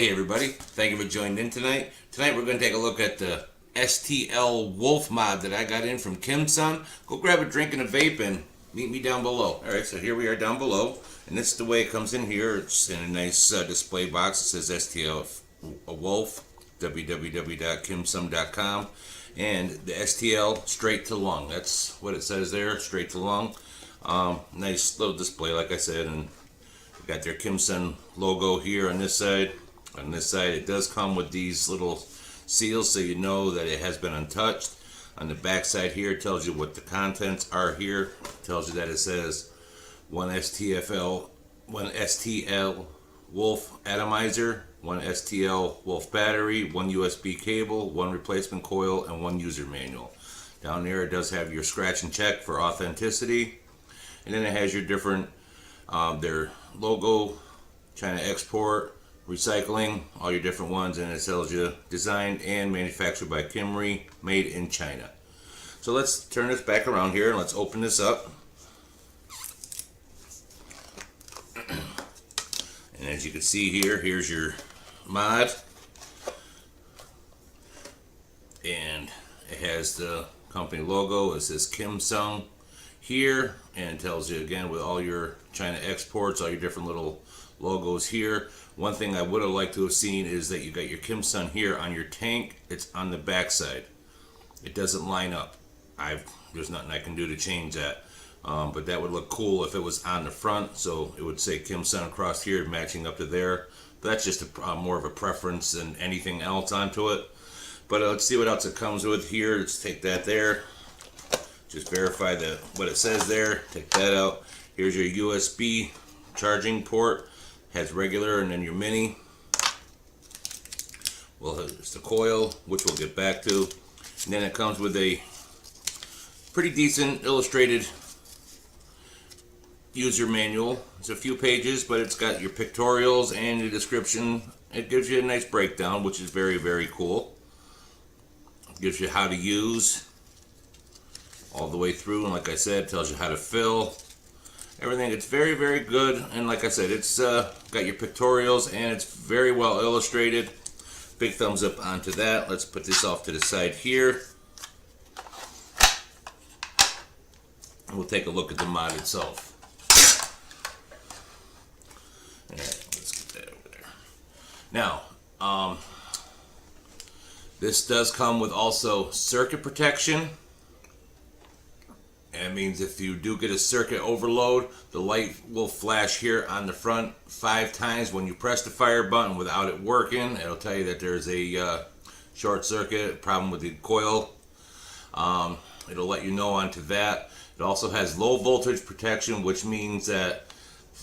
Hey everybody, thank you for joining in tonight. Tonight we're going to take a look at the STL Wolf mod that I got in from Kimsun. Go grab a drink and a vape and meet me down below. Alright, so here we are down below, and this is the way it comes in here. It's in a nice display box. It says STL Wolf, www.kimsun.com, and the STL straight to lung. That's what it says there, straight to lung. Nice little display, like I said, and got their Kimsun logo here on this side. On this side, it does come with these little seals so you know that it has been untouched. On the back side here, it tells you what the contents are here. It tells you that it says one STL Wolf atomizer, one STL Wolf battery, one USB cable, one replacement coil, and one user manual. Down there, it does have your scratch and check for authenticity. And then it has your different, their logo, China export, recycling, all your different ones, and it tells you designed and manufactured by Kimry, made in China. So let's turn this back around here and let's open this up. And as you can see here, here's your mod, and it has the company logo. It says Kimsun here, and it tells you again with all your China exports, all your different little logos here. One thing I would have liked to have seen is that you got your Kimsun here on your tank. It's on the back side. It doesn't line up. There's nothing I can do to change that, but that would look cool if it was on the front, so it would say Kimsun across here matching up to there. But that's just more of a preference than anything else onto it. But let's see what else it comes with here. Let's take that there. Just verify what it says there. Take that out. Here's your USB charging port. Has regular and then your mini. Well, it's the coil, which we'll get back to. And then it comes with a pretty decent illustrated user manual. It's a few pages, but it's got your pictorials and the description. It gives you a nice breakdown, which is very, very cool. It gives you how to use all the way through, and like I said, tells you how to fill everything. It's very, very good, and like I said, it's got your pictorials and it's very well illustrated. Big thumbs up onto that. Let's put this off to the side here, and we'll take a look at the mod itself. Alright, let's get that over there. Now, this does come with also circuit protection. That means if you do get a circuit overload, the light will flash here on the front 5 times when you press the fire button without it working. It'll tell you that there's a short circuit, problem with the coil. It'll let you know onto that. It also has low voltage protection, which means that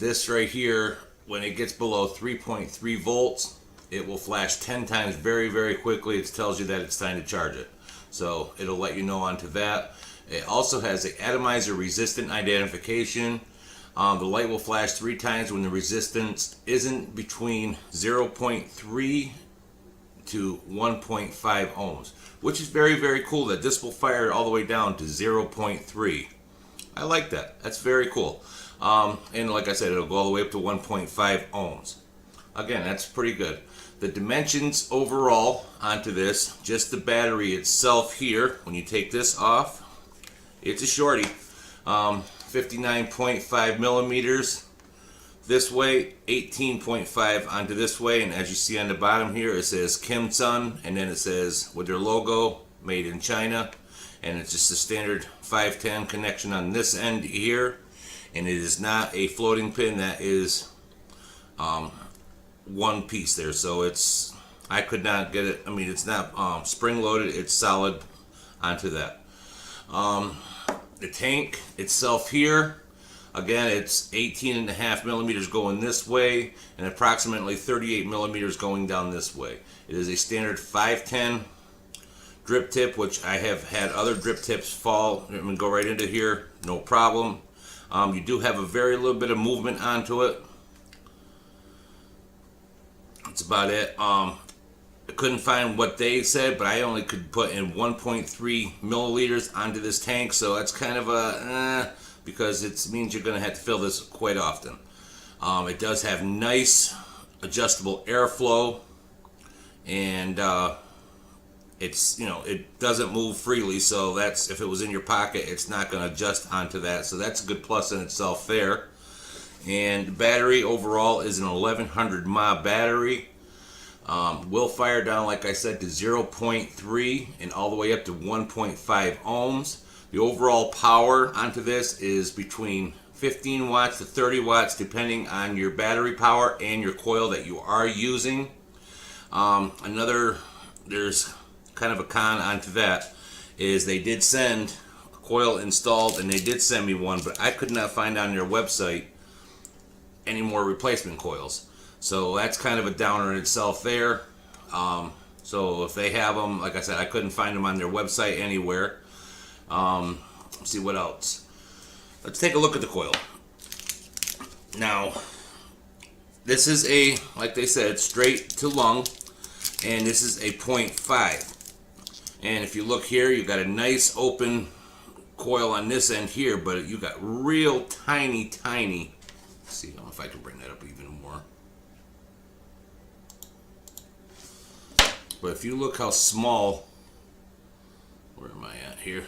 this right here, when it gets below 3.3 volts, it will flash 10 times very, very quickly. It tells you that it's time to charge it. So it'll let you know onto that. It also has an atomizer resistant identification. The light will flash 3 times when the resistance isn't between 0.3 to 1.5 ohms, which is very, very cool that this will fire all the way down to 0.3. I like that. That's very cool. And like I said, it'll go all the way up to 1.5 ohms. Again, that's pretty good. The dimensions overall onto this, just the battery itself here, when you take this off, it's a shorty, 59.5 millimeters this way, 18.5 onto this way, and as you see on the bottom here, it says Kimsun, and then it says with their logo, made in China, and it's just a standard 510 connection on this end here, and it is not a floating pin. That is one piece there, so it's, I could not get it. I mean, it's not spring loaded, it's solid onto that. The tank itself here, again, it's 18.5 millimeters going this way and approximately 38 millimeters going down this way. It is a standard 510 drip tip, which I have had other drip tips fall and go right into here, no problem. You do have a very little bit of movement onto it. That's about it. I couldn't find what they said, but I only could put in 1.3 milliliters onto this tank, so that's kind of a because it means you're going to have to fill this quite often. It does have nice adjustable airflow and it's, it doesn't move freely, so that's, if it was in your pocket, it's not going to adjust onto that, so that's a good plus in itself there. And the battery overall is an 1100 mAh battery. Will fire down, like I said, to 0.3 and all the way up to 1.5 ohms. The overall power onto this is between 15 watts to 30 watts, depending on your battery power and your coil that you are using. There's kind of a con onto that, is they did send a coil installed, and they did send me one, but I could not find on their website any more replacement coils. So that's kind of a downer in itself there. So if they have them, like I said, I couldn't find them on their website anywhere. Let's see what else. Let's take a look at the coil. Now, this is a, like they said, straight to lung, and this is a 0.5. And if you look here, you got a nice open coil on this end here, but you got real tiny. Let's see if I can bring that up even more. But if you look how small, where am I at here?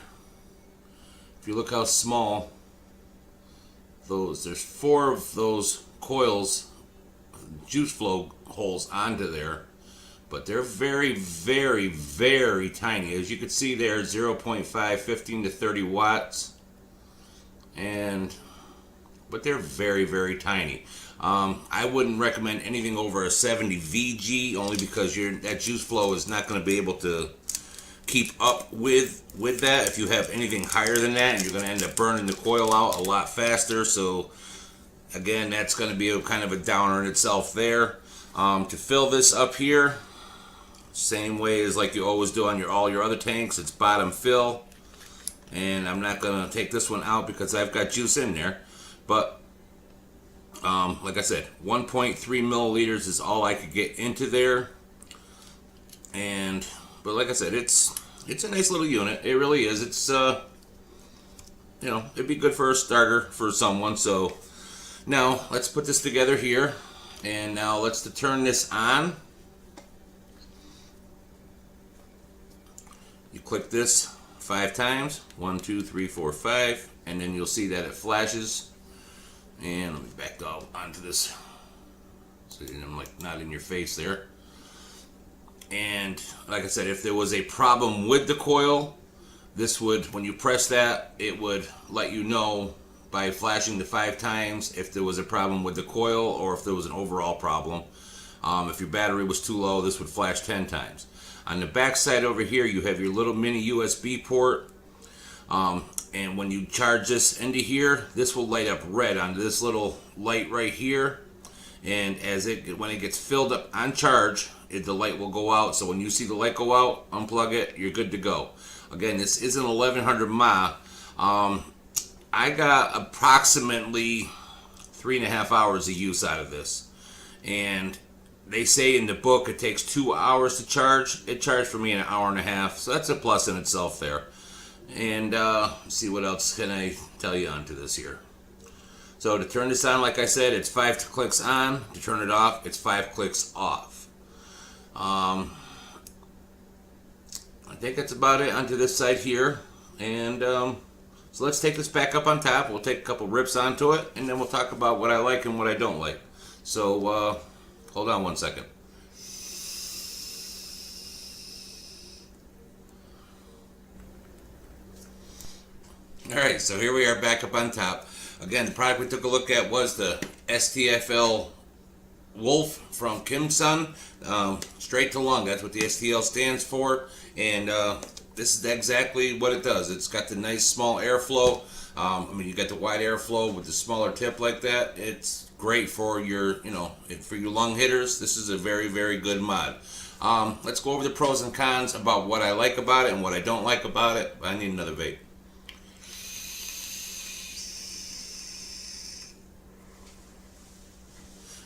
If you look how small there's 4 of those coils, juice flow holes onto there, but they're very tiny. As you can see there, 0.5, 15 to 30 watts, but they're very tiny. I wouldn't recommend anything over a 70 VG, only because that juice flow is not going to be able to keep up with that. If you have anything higher than that, and you're going to end up burning the coil out a lot faster. So again, that's going to be a kind of a downer in itself there. To fill this up here, same way as like you always do on all your other tanks, it's bottom fill. And I'm not going to take this one out because I've got juice in there. But like I said, 1.3 milliliters is all I could get into there. But like I said, it's a nice little unit. It really is. It's it'd be good for a starter for someone. So now let's put this together here, and now let's turn this on. You click this 5 times, 1, 2, 3, 4, 5, and then you'll see that it flashes. And let me back up onto this so I'm like not in your face there. And like I said, if there was a problem with the coil, this would, when you press that, it would let you know by flashing the 5 times if there was a problem with the coil or if there was an overall problem. If your battery was too low, this would flash 10 times. On the back side over here, you have your little mini USB port. And when you charge this into here, this will light up red on this little light right here. And when it gets filled up on charge, the light will go out. So when you see the light go out, unplug it, you're good to go. Again, this is an 1100 mAh. I got approximately 3.5 hours of use out of this. And they say in the book it takes 2 hours to charge. It charged for me in 1.5 hours. So that's a plus in itself there. And see what else can I tell you onto this here. So to turn this on, like I said, it's 5 clicks on. To turn it off, it's 5 clicks off. I think that's about it onto this side here. And so let's take this back up on top. We'll take a couple rips onto it, and then we'll talk about what I like and what I don't like. So hold on one second. Alright, so here we are back up on top. Again, the product we took a look at was the STL Wolf from Kimsun. Straight to lung, that's what the STL stands for. And this is exactly what it does. It's got the nice small airflow. You got the wide airflow with the smaller tip like that. It's great for your, for your lung hitters. This is a very good mod. Let's go over the pros and cons about what I like about it and what I don't like about it. I need another vape.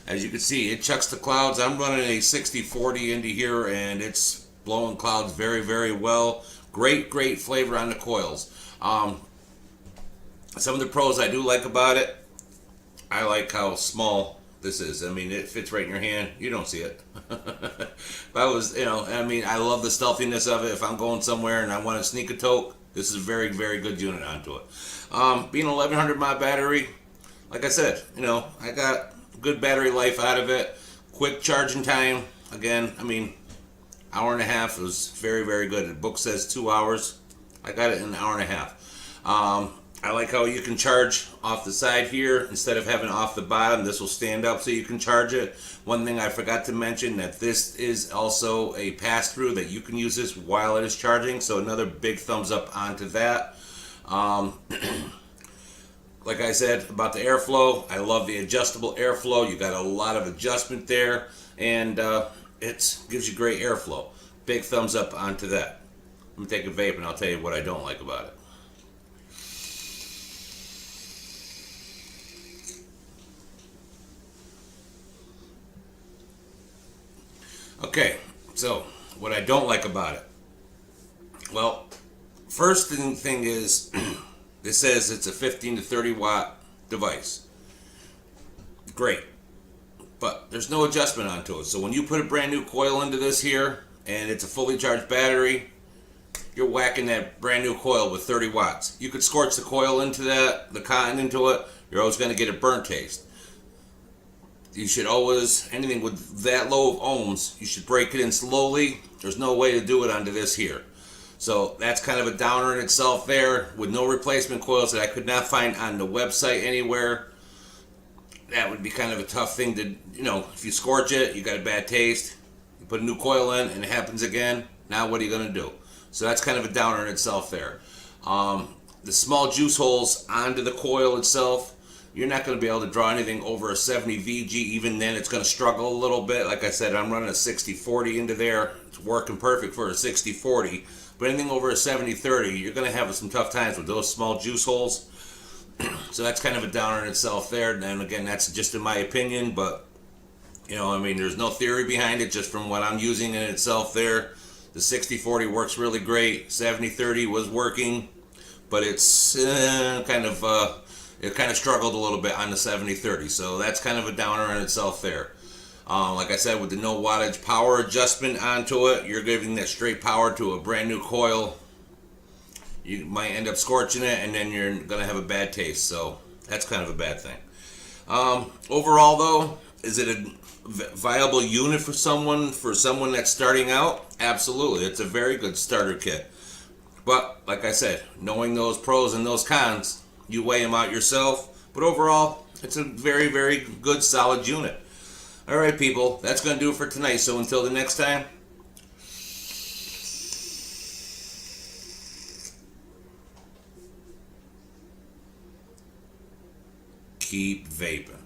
As you can see, it chucks the clouds. I'm running a 60-40 into here, and it's blowing clouds very well. Great flavor on the coils. Some of the pros I do like about it, I like how small this is. I mean, it fits right in your hand. You don't see it. If I was, I mean, I love the stealthiness of it. If I'm going somewhere and I want to sneak a toke, this is a very, very good unit onto it. Being 1100 mAh battery, like I said, I got good battery life out of it. Quick charging time. Again, I mean, hour and a half. It was very, very good. The book says 2 hours. I got it in an hour and a half. I like how you can charge off the side here instead of having off the bottom. This will stand up so you can charge it. One thing I forgot to mention, that this is also a pass-through, that you can use this while it is charging. So another big thumbs up onto that. Like I said about the airflow, I love the adjustable airflow. You got a lot of adjustment there, and it gives you great airflow. Big thumbs up onto that. Let me take a vape and I'll tell you what I don't like about it. Okay, so what I don't like about it. Well, first thing is, this says it's a 15 to 30 watt device. Great. But there's no adjustment onto it. So when you put a brand new coil into this here, and it's a fully charged battery, you're whacking that brand new coil with 30 watts. You could scorch the coil into that, the cotton into it, you're always going to get a burnt taste. You should always, anything with that low of ohms, you should break it in slowly. There's no way to do it onto this here. So that's kind of a downer in itself there, with no replacement coils that I could not find on the website anywhere. That would be kind of a tough thing to, if you scorch it, you got a bad taste. You put a new coil in and it happens again. Now what are you going to do? So that's kind of a downer in itself there. The small juice holes onto the coil itself, you're not going to be able to draw anything over a 70 VG. Even then, it's going to struggle a little bit. Like I said, I'm running a 60-40 into there. It's working perfect for a 60-40. But anything over a 70-30, you're going to have some tough times with those small juice holes. So that's kind of a downer in itself there. And again, that's just in my opinion. But, I mean, there's no theory behind it, just from what I'm using in itself there. The 60-40 works really great. 70-30 was working. But it's it kind of struggled a little bit on the 70-30, so that's kind of a downer in itself there. Like I said, with the no wattage power adjustment onto it, you're giving that straight power to a brand new coil. You might end up scorching it, and then you're going to have a bad taste, so that's kind of a bad thing. Overall, though, is it a viable unit for someone that's starting out? Absolutely. It's a very good starter kit. But, like I said, knowing those pros and those cons, you weigh them out yourself. But overall, it's a very, very good, solid unit. All right, people, that's going to do it for tonight. So until the next time, keep vaping.